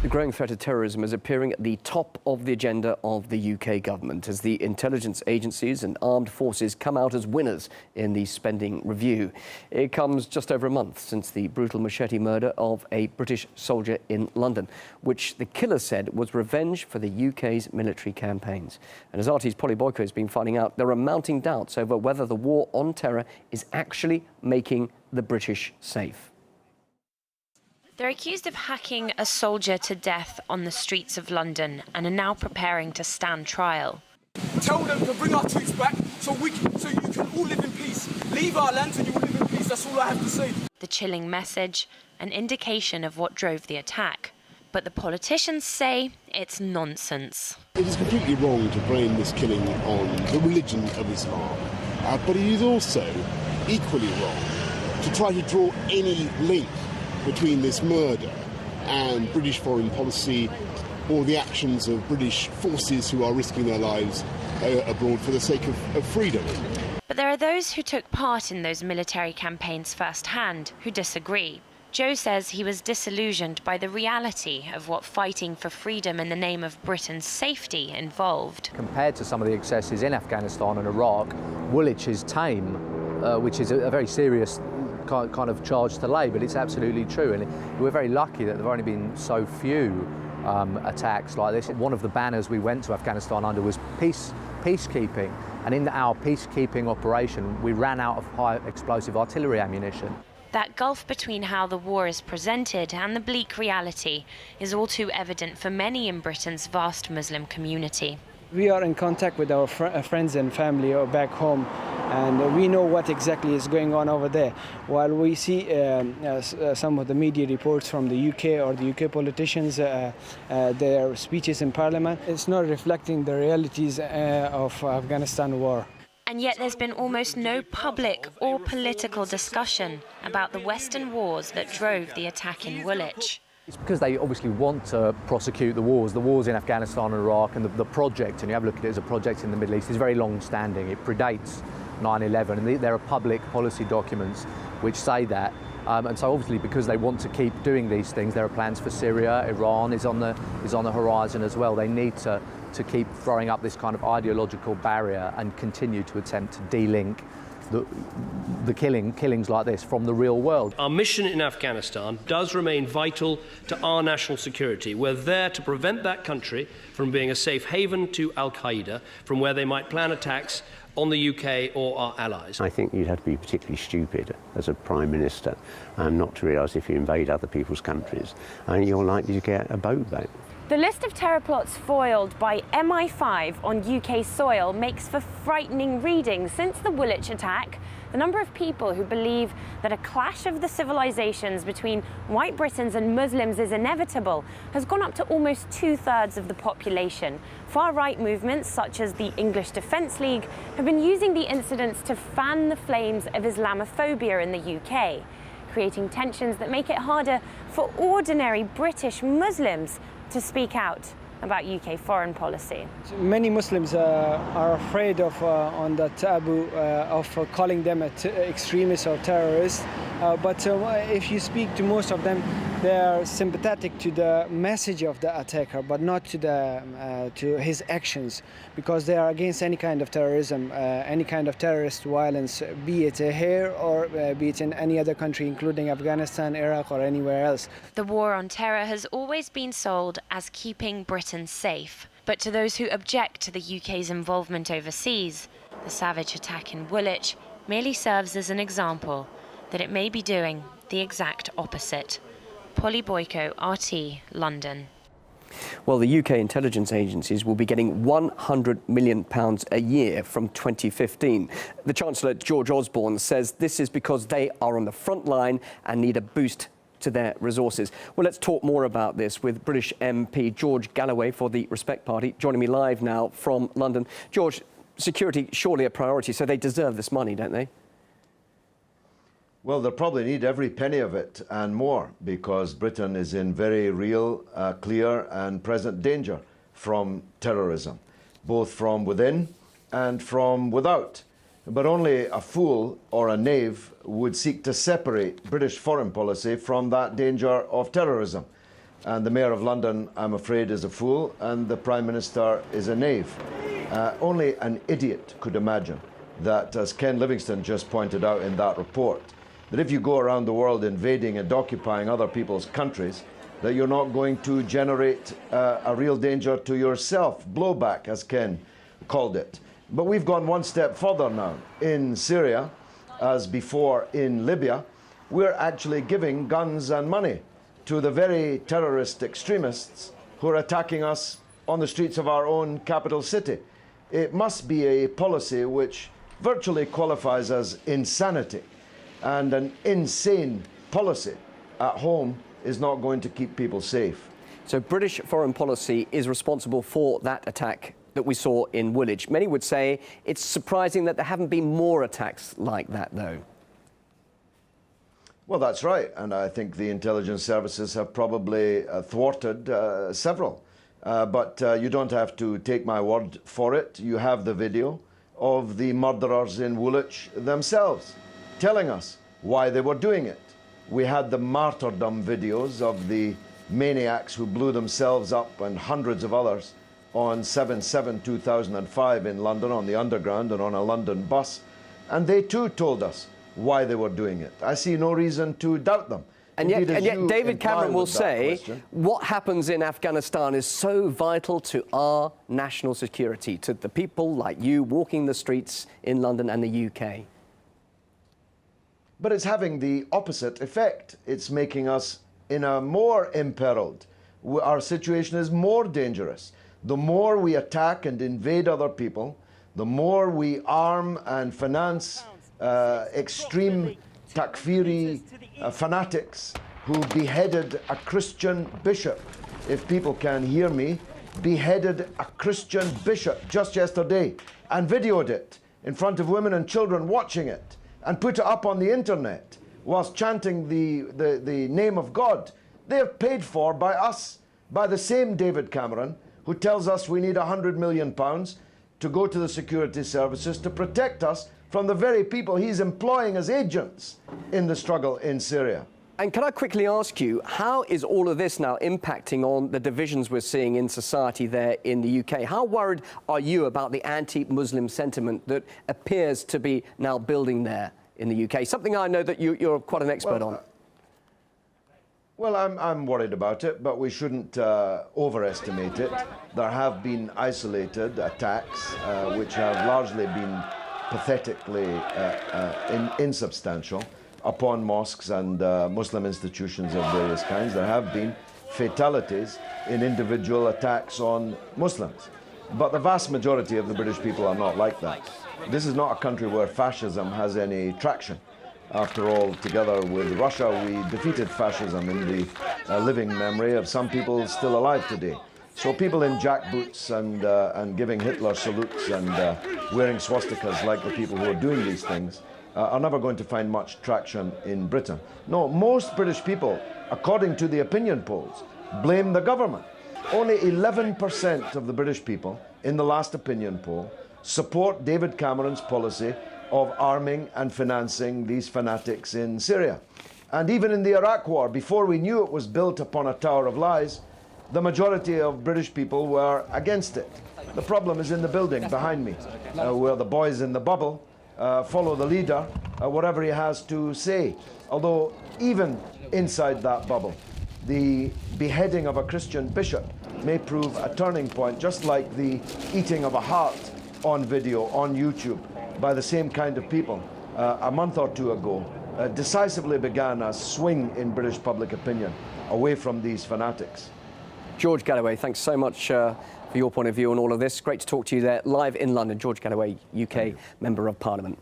The growing threat of terrorism is appearing at the top of the agenda of the UK government as the intelligence agencies and armed forces come out as winners in the spending review. It comes just over a month since the brutal machete murder of a British soldier in London, which the killer said was revenge for the UK's military campaigns. And as RT's Polly Boyko has been finding out, there are mounting doubts over whether the war on terror is actually making the British safe. They're accused of hacking a soldier to death on the streets of London and are now preparing to stand trial. Tell them to bring our troops back so you can all live in peace. Leave our lands and you will live in peace. That's all I have to say. The chilling message, an indication of what drove the attack. But the politicians say it's nonsense. It is completely wrong to blame this killing on the religion of Islam. But it is also equally wrong to try to draw any link between this murder and British foreign policy or the actions of British forces who are risking their lives abroad for the sake of freedom. But there are those who took part in those military campaigns firsthand who disagree. Joe says he was disillusioned by the reality of what fighting for freedom in the name of Britain's safety involved. Compared to some of the excesses in Afghanistan and Iraq, Woolwich is tame, which is a very serious kind of charge to lay, but it's absolutely true. And we're very lucky that there have only been so few attacks like this. One of the banners we went to Afghanistan under was peacekeeping, and in our peacekeeping operation we ran out of high explosive artillery ammunition. That gulf between how the war is presented and the bleak reality is all too evident for many in Britain's vast Muslim community. We are in contact with our friends and family back home, and we know what exactly is going on over there. While we see some of the media reports from the UK or the UK politicians, their speeches in Parliament, it's not reflecting the realities of Afghanistan war. And yet there's been almost no public or political discussion about the Western wars that drove the attack in Woolwich. It's because they obviously want to prosecute the wars in Afghanistan and Iraq, and the project, and you have a look at it as a project in the Middle East, is very long-standing. It predates 9/11, and there are public policy documents which say that. And so obviously because they want to keep doing these things, there are plans for Syria. Iran is on the horizon as well. They need to keep throwing up this kind of ideological barrier and continue to attempt to de-link the killings like this from the real world. Our mission in Afghanistan does remain vital to our national security. We're there to prevent that country from being a safe haven to Al-Qaeda, from where they might plan attacks on the UK or our allies. I think you'd have to be particularly stupid as a Prime Minister not to realise if you invade other people's countries, you're likely to get a boat back. The list of terror plots foiled by MI5 on UK soil makes for frightening reading. Since the Woolwich attack, the number of people who believe that a clash of the civilizations between white Britons and Muslims is inevitable has gone up to almost 2/3 of the population. Far-right movements such as the English Defence League have been using the incidents to fan the flames of Islamophobia in the UK, creating tensions that make it harder for ordinary British Muslims to speak out about UK foreign policy. Many Muslims are afraid of, on the taboo of calling them extremists or terrorists. But if you speak to most of them, they are sympathetic to the message of the attacker, but not to his actions, because they are against any kind of terrorism, any kind of terrorist violence, be it here or be it in any other country, including Afghanistan, Iraq, or anywhere else. The war on terror has always been sold as keeping Britain safe. But to those who object to the UK's involvement overseas, the savage attack in Woolwich merely serves as an example that it may be doing the exact opposite. Polly Boyko, RT, London. Well, the UK intelligence agencies will be getting £100 million a year from 2015. The Chancellor, George Osborne, says this is because they are on the front line and need a boost to their resources. Well, let's talk more about this with British MP George Galloway for the Respect Party, joining me live now from London. George, security surely a priority, so they deserve this money, don't they? Well, they'll probably need every penny of it and more, because Britain is in very real, clear and present danger from terrorism, both from within and from without. But only a fool or a knave would seek to separate British foreign policy from that danger of terrorism. And the Mayor of London, I'm afraid, is a fool, and the Prime Minister is a knave. Only an idiot could imagine that, as Ken Livingstone just pointed out in that report, that if you go around the world invading and occupying other people's countries, that you're not going to generate a real danger to yourself, blowback, as Ken called it. But we've gone one step further now. In Syria, as before in Libya, we're actually giving guns and money to the very terrorist extremists who are attacking us on the streets of our own capital city. It must be a policy which virtually qualifies as insanity, and an insane policy at home is not going to keep people safe. So British foreign policy is responsible for that attack that we saw in Woolwich. Many would say it's surprising that there haven't been more attacks like that, though. Well, that's right, and I think the intelligence services have probably thwarted several. But you don't have to take my word for it. You have the video of the murderers in Woolwich themselves telling us why they were doing it. We had the martyrdom videos of the maniacs who blew themselves up and hundreds of others on 7/7/2005 in London on the Underground and on a London bus. And they too told us why they were doing it. I see no reason to doubt them. And yet David Cameron will say what happens in Afghanistan is so vital to our national security, to the people like you walking the streets in London and the UK. But it's having the opposite effect. It's making us more imperiled. Our situation is more dangerous. The more we attack and invade other people, the more we arm and finance extreme Takfiri fanatics who beheaded a Christian bishop. If people can hear me, beheaded a Christian bishop just yesterday and videoed it in front of women and children watching it and put it up on the internet whilst chanting the name of God. They're paid for by us, by the same David Cameron who tells us we need £100 million to go to the security services to protect us from the very people he's employing as agents in the struggle in Syria. And can I quickly ask you, how is all of this now impacting on the divisions we're seeing in society there in the UK? How worried are you about the anti-Muslim sentiment that appears to be now building there in the UK? Something I know that you're quite an expert on. Well, I'm worried about it, but we shouldn't overestimate it. There have been isolated attacks which have largely been pathetically insubstantial upon mosques and Muslim institutions of various kinds. There have been fatalities in individual attacks on Muslims. But the vast majority of the British people are not like that. This is not a country where fascism has any traction. After all, together with Russia, we defeated fascism in the living memory of some people still alive today. So people in jackboots and giving Hitler salutes and wearing swastikas like the people who are doing these things are never going to find much traction in Britain. No, most British people, according to the opinion polls, blame the government. Only 11% of the British people in the last opinion poll support David Cameron's policy of arming and financing these fanatics in Syria. And even in the Iraq War, before we knew it was built upon a tower of lies, the majority of British people were against it. The problem is in the building behind me, where the boys in the bubble follow the leader, whatever he has to say. Although even inside that bubble, the beheading of a Christian bishop may prove a turning point, just like the eating of a heart on video on YouTube by the same kind of people a month or two ago decisively began a swing in British public opinion away from these fanatics. George Galloway, thanks so much for your point of view on all of this. Great to talk to you there live in London. George Galloway, UK Member of Parliament.